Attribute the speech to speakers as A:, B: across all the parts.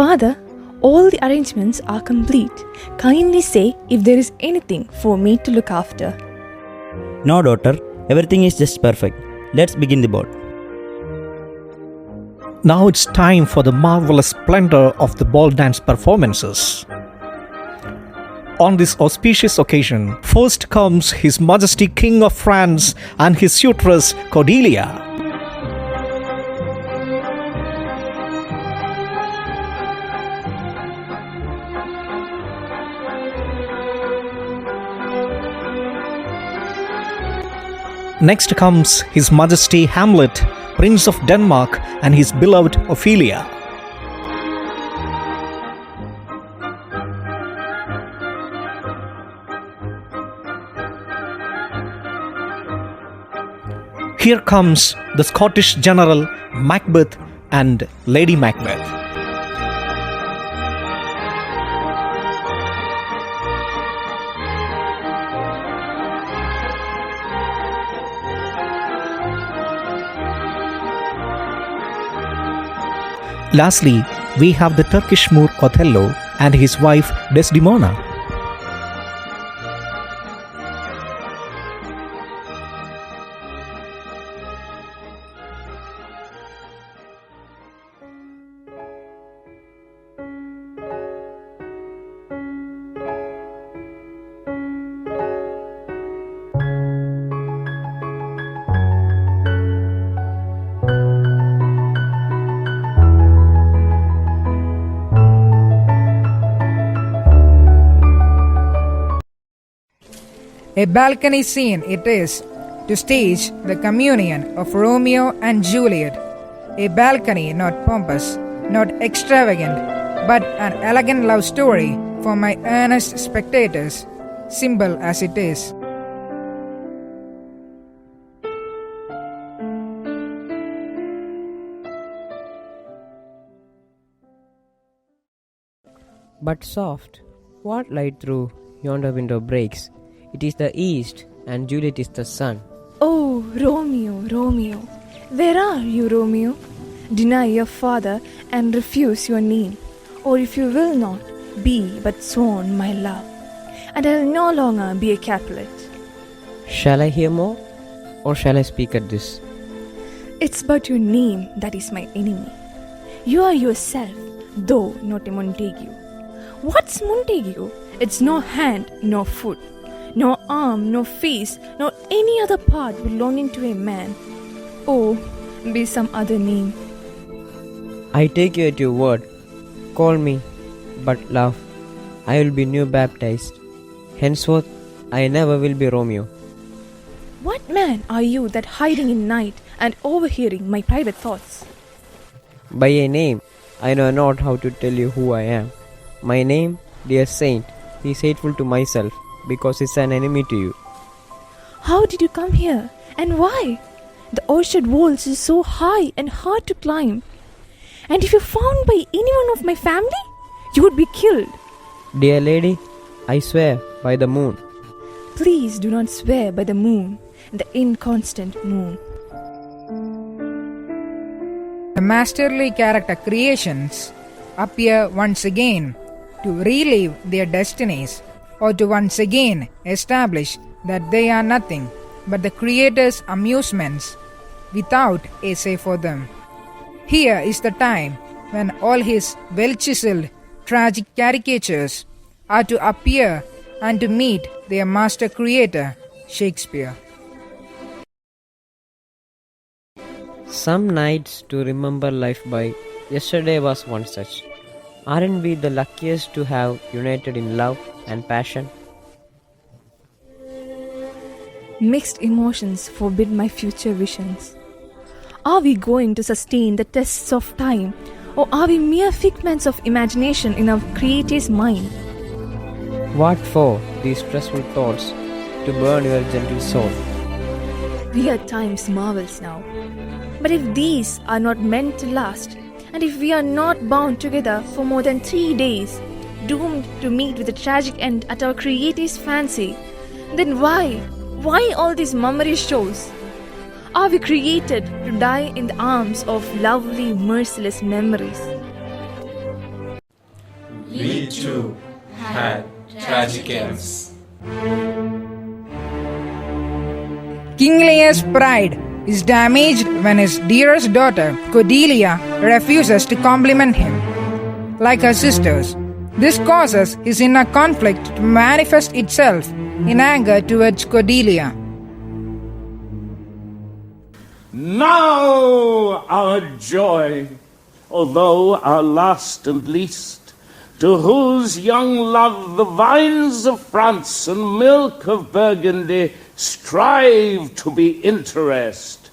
A: Father, all the arrangements are complete. Kindly say if there is anything for me to look after.
B: No, daughter, everything is just perfect. Let's begin the ball.
C: Now it's time for the marvelous splendor of the ball dance performances. On this auspicious occasion, first comes His Majesty King of France and his suitress Cordelia. Next comes His Majesty Hamlet, Prince of Denmark, and his beloved Ophelia. Here comes the Scottish General Macbeth and Lady Macbeth. Lastly, we have the Turkish Moor Othello and his wife Desdemona.
D: A balcony scene it is to stage the communion of Romeo and Juliet. A balcony not pompous, not extravagant, but an elegant love story for my earnest spectators, simple as it is.
E: But soft, what light through yonder window breaks? It is the east, and Juliet is the sun.
A: Oh, Romeo, Romeo. Where are you, Romeo? Deny your father and refuse your name. Or if you will not, be but sworn my love. And I'll no longer be a Capulet.
E: Shall I hear more, or shall I speak at this?
A: It's but your name that is my enemy. You are yourself, though not a Montague. What's Montague? It's no hand, no foot, no arm, no face, nor any other part belonging to a man. Oh, be some other name.
E: I take you at your word. Call me, but love, I will be new baptized. Henceforth, I never will be Romeo.
A: What man are you that hiding in night and overhearing my private thoughts?
E: By a name, I know not how to tell you who I am. My name, dear saint, is hateful to myself, because it's an enemy to you.
A: How did you come here, and why? The orchard walls is so high and hard to climb. And if you found by anyone of my family, you would be killed.
E: Dear lady, I swear by the moon.
A: Please do not swear by the moon, the inconstant moon.
D: The masterly character creations appear once again to relive their destinies, or to once again establish that they are nothing but the Creator's amusements without a say for them. Here is the time when all his well-chiseled tragic caricatures are to appear and to meet their master creator, Shakespeare.
E: Some nights to remember life by. Yesterday was one such. Aren't we the luckiest to have united in love and passion?
A: Mixed emotions forbid my future visions. Are we going to sustain the tests of time, or are we mere figments of imagination in our Creator's mind?
E: What for these stressful thoughts to burn your gentle soul?
A: We are time's marvels now. But if these are not meant to last, and if we are not bound together for more than 3 days, doomed to meet with a tragic end at our Creator's fancy, then why all these mummery shows? Are we created to die in the arms of lovely, merciless memories?
F: too had tragic ends.
D: King Lear's pride is damaged when his dearest daughter, Cordelia, refuses to compliment him. Like her sisters, this causes his inner conflict to manifest itself in anger towards Cordelia.
G: Now our joy, although our last and least, to whose young love the vines of France and milk of Burgundy strive to be interest.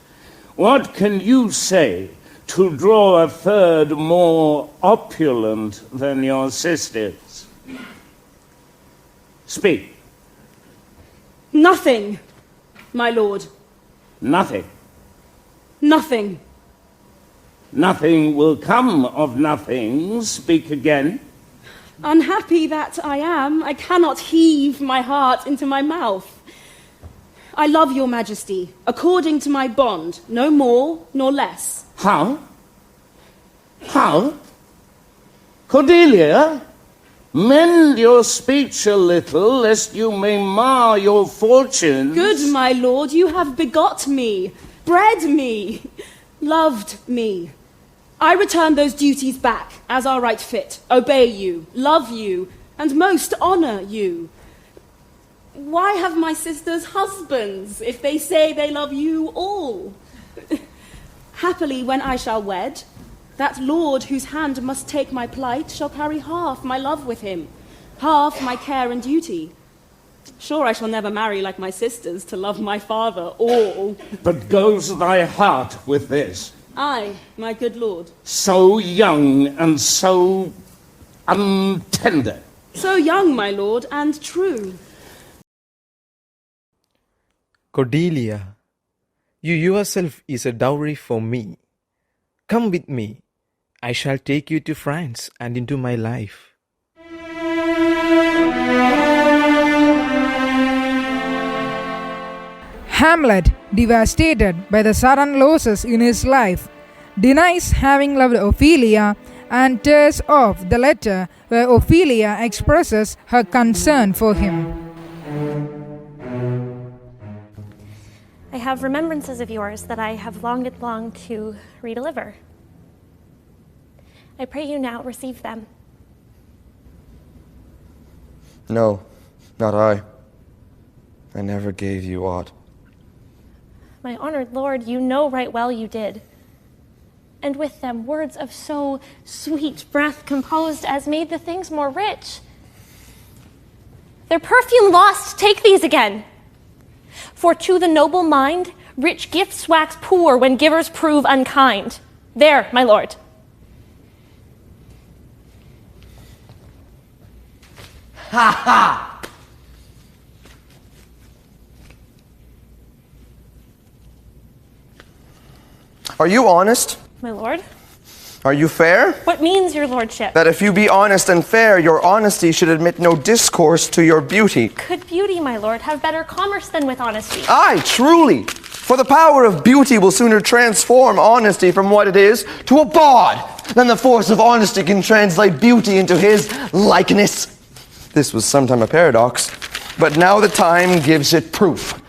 G: What can you say to draw a third more opulent than your sisters? Speak.
H: Nothing, my lord.
G: Nothing.
H: Nothing.
G: Nothing will come of nothing. Speak again.
H: Unhappy that I am, I cannot heave my heart into my mouth. I love your majesty, according to my bond, no more nor less.
G: How? How? Cordelia, mend your speech a little, lest you may mar your fortunes.
H: Good, my lord, you have begot me, bred me, loved me. I return those duties back, as are right fit, obey you, love you, and most honour you. Why have my sisters husbands, if they say they love you all? Happily, when I shall wed, that lord whose hand must take my plight shall carry half my love with him, half my care and duty. Sure, I shall never marry like my sisters to love my father all.
G: But goes thy heart with this?
H: Aye, my good lord.
G: So young and so untender.
H: So young, my lord, and true.
I: Cordelia, you yourself is a dowry for me. Come with me. I shall take you to France and into my life.
D: Hamlet, devastated by the sudden losses in his life, denies having loved Ophelia and tears off the letter where Ophelia expresses her concern for him.
J: I have remembrances of yours that I have longed to redeliver. I pray you now receive them.
K: No, not I. I never gave you aught.
J: My honored lord, you know right well you did. And with them words of so sweet breath composed as made the things more rich. Their perfume lost, take these again. For to the noble mind, rich gifts wax poor when givers prove unkind. There, my lord.
K: Ha ha! Are you honest?
J: My lord?
K: Are you fair?
J: What means your lordship?
K: That if you be honest and fair, your honesty should admit no discourse to your beauty.
J: Could beauty, my lord, have better commerce than with honesty?
K: Aye, truly. For the power of beauty will sooner transform honesty from what it is to a bawd than the force of honesty can translate beauty into his likeness. This was sometime a paradox, but now the time gives it proof.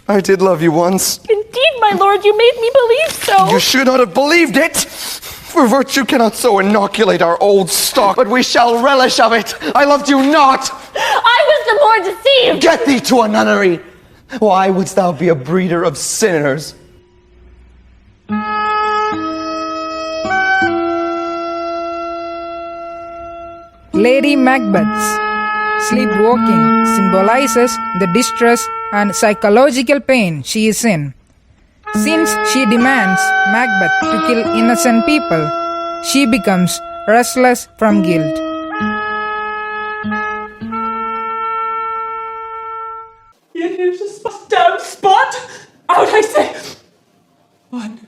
K: I did love you once.
J: Indeed, my lord, you made me believe so.
K: You should not have believed it. For virtue cannot so inoculate our old stock, but we shall relish of it. I loved you not.
J: I was the more deceived.
K: Get thee to a nunnery. Why wouldst thou be a breeder of sinners?
D: Lady Macbeth's sleepwalking symbolizes the distress and psychological pain she is in. Since she demands Macbeth to kill innocent people, she becomes restless from guilt.
L: Here's a damn spot! Out, I say! 1,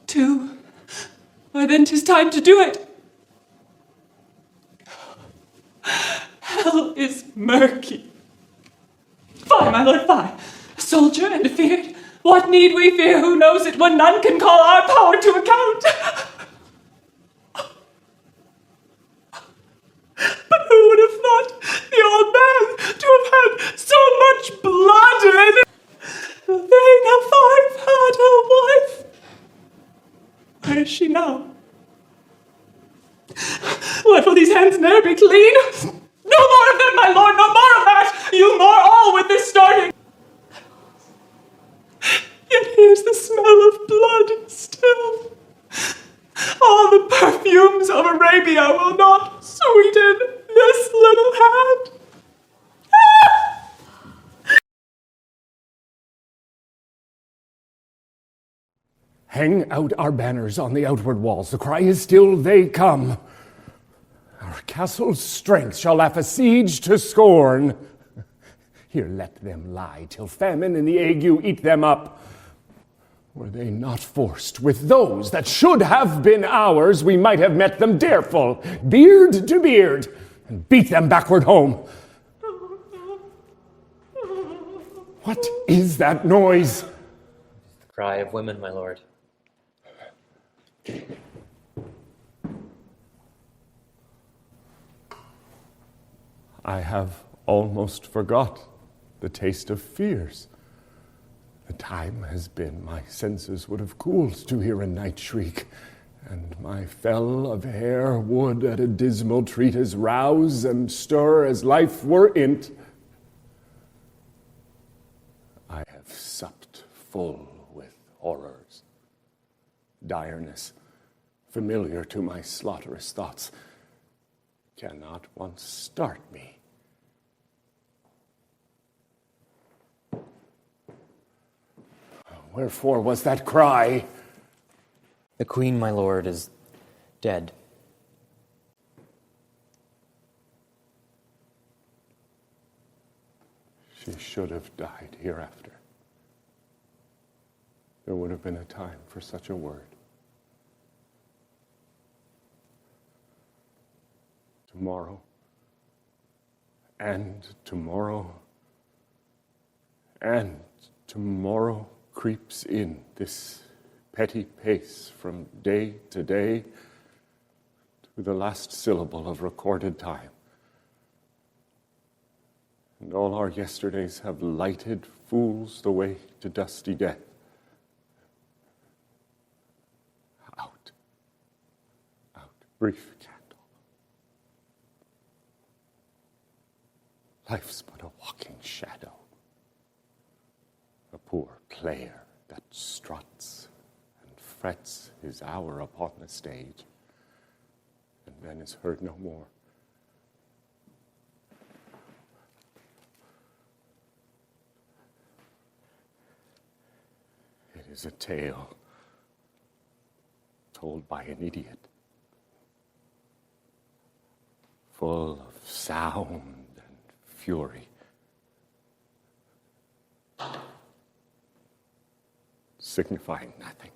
L: 2. Why, then 'tis time to do it. Hell is murky. Fie, my lord, fie. A soldier and afeard. What need we fear? Who knows it when none can call our power to account? What, will these hands ne'er be clean? No more of them, my lord, no more of that! You more all with this starting! Yet here's the smell of blood still. All the perfumes of Arabia will not sweeten this little hand.
M: Hang out our banners on the outward walls. The cry is still, they come. Our castle's strength shall laugh a siege to scorn. Here let them lie till famine and the ague eat them up. Were they not forced with those that should have been ours, we might have met them dareful, beard to beard, and beat them backward home. What is that noise?
N: The cry of women, my lord.
M: I have almost forgot the taste of fears. The time has been my senses would have cooled to hear a night shriek, and my fell of hair would at a dismal treatise rouse and stir as life were in't. I have supped full with horrors, direness, familiar to my slaughterous thoughts, cannot once start me. Wherefore was that cry?
N: The queen, my lord, is dead.
M: She should have died hereafter. There would have been a time for such a word. Tomorrow, and tomorrow, and tomorrow creeps in this petty pace from day to day to the last syllable of recorded time. And all our yesterdays have lighted fools the way to dusty death. Out, brief candle. Life's but a walking shadow. A poor player that struts and frets his hour upon the stage, and then is heard no more. It is a tale told by an idiot, full of sound and fury. Signifying nothing.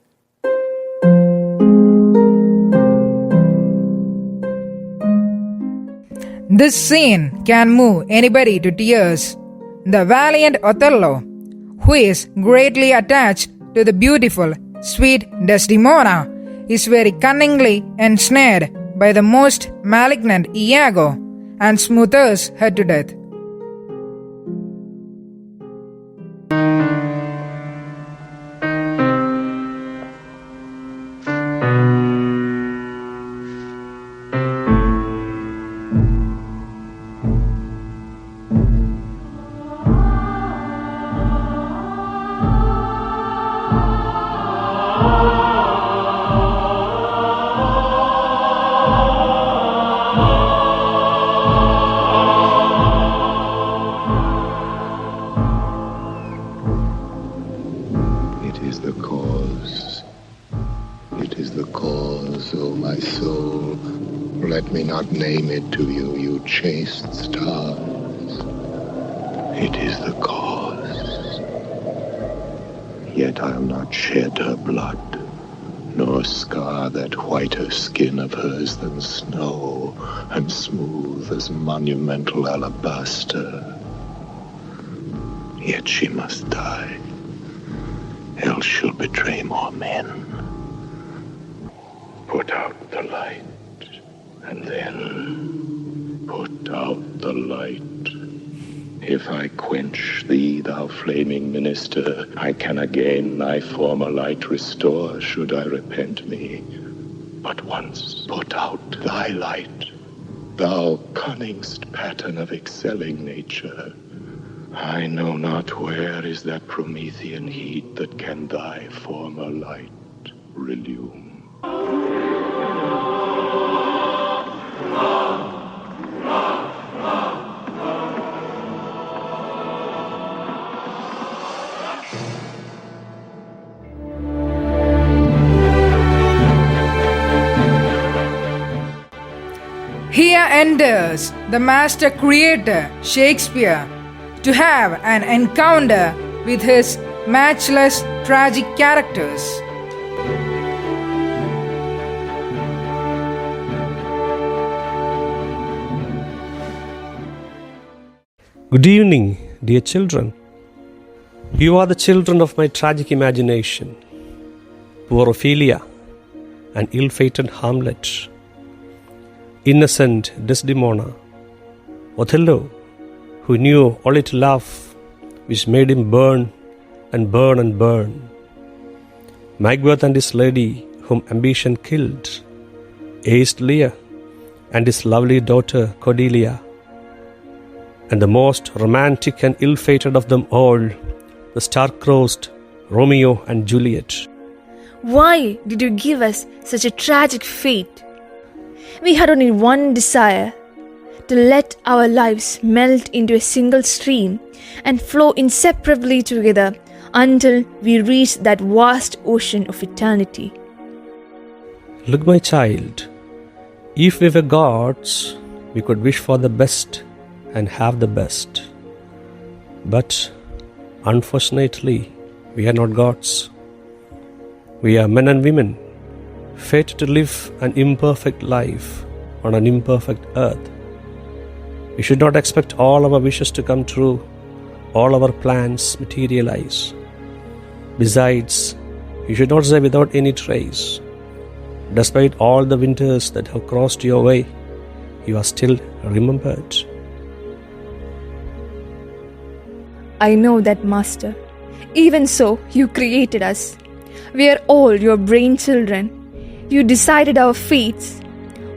D: This scene can move anybody to tears. The valiant Othello, who is greatly attached to the beautiful, sweet Desdemona, is very cunningly ensnared by the most malignant Iago and smothers her to death.
O: Let me not name it to you, you chaste stars. It is the cause. Yet I'll not shed her blood, nor scar that whiter skin of hers than snow, and smooth as monumental alabaster. Yet she must die, else she'll betray more men. Put out the light. And then put out the light. If I quench thee, thou flaming minister, I can again thy former light restore, should I repent me. But once put out thy light, thou cunningst pattern of excelling nature, I know not where is that Promethean heat that can thy former light relume.
D: Here enters the master creator, Shakespeare, to have an encounter with his matchless tragic characters.
P: Good evening, dear children. You are the children of my tragic imagination. Poor Ophelia, an ill-fated Hamlet, innocent Desdemona, Othello, who knew only to love, which made him burn and burn and burn, Macbeth and his lady, whom ambition killed, aged Lear and his lovely daughter Cordelia, and the most romantic and ill-fated of them all, the star-crossed Romeo and Juliet.
A: Why did you give us such a tragic fate? We had only one desire, to let our lives melt into a single stream and flow inseparably together until we reach that vast ocean of eternity.
P: Look, my child, if we were gods, we could wish for the best and have the best. But unfortunately, we are not gods. We are men and women, fated to live an imperfect life on an imperfect earth. We should not expect all our wishes to come true, all our plans materialize. Besides, you should not say without any trace, despite all the winters that have crossed your way, you are still remembered.
A: I know that, Master. Even so, you created us. We are all your brain children. You decided our fates.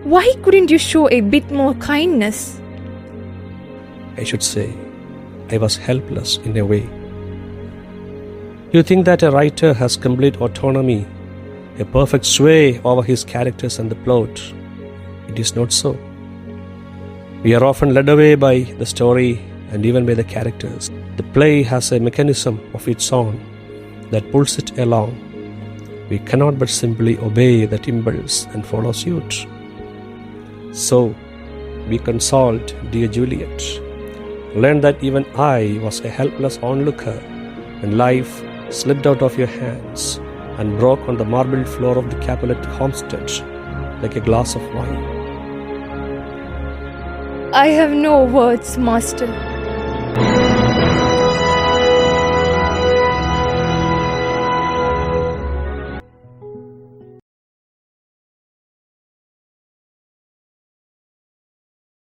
A: Why couldn't you show a bit more kindness?
P: I should say, I was helpless in a way. You think that a writer has complete autonomy, a perfect sway over his characters and the plot. It is not so. We are often led away by the story and even by the characters. The play has a mechanism of its own that pulls it along. We cannot but simply obey that impulse and follow suit. So, be consoled, dear Juliet. Learn that even I was a helpless onlooker when life slipped out of your hands and broke on the marble floor of the Capulet homestead like a glass of wine.
A: I have no words, Master.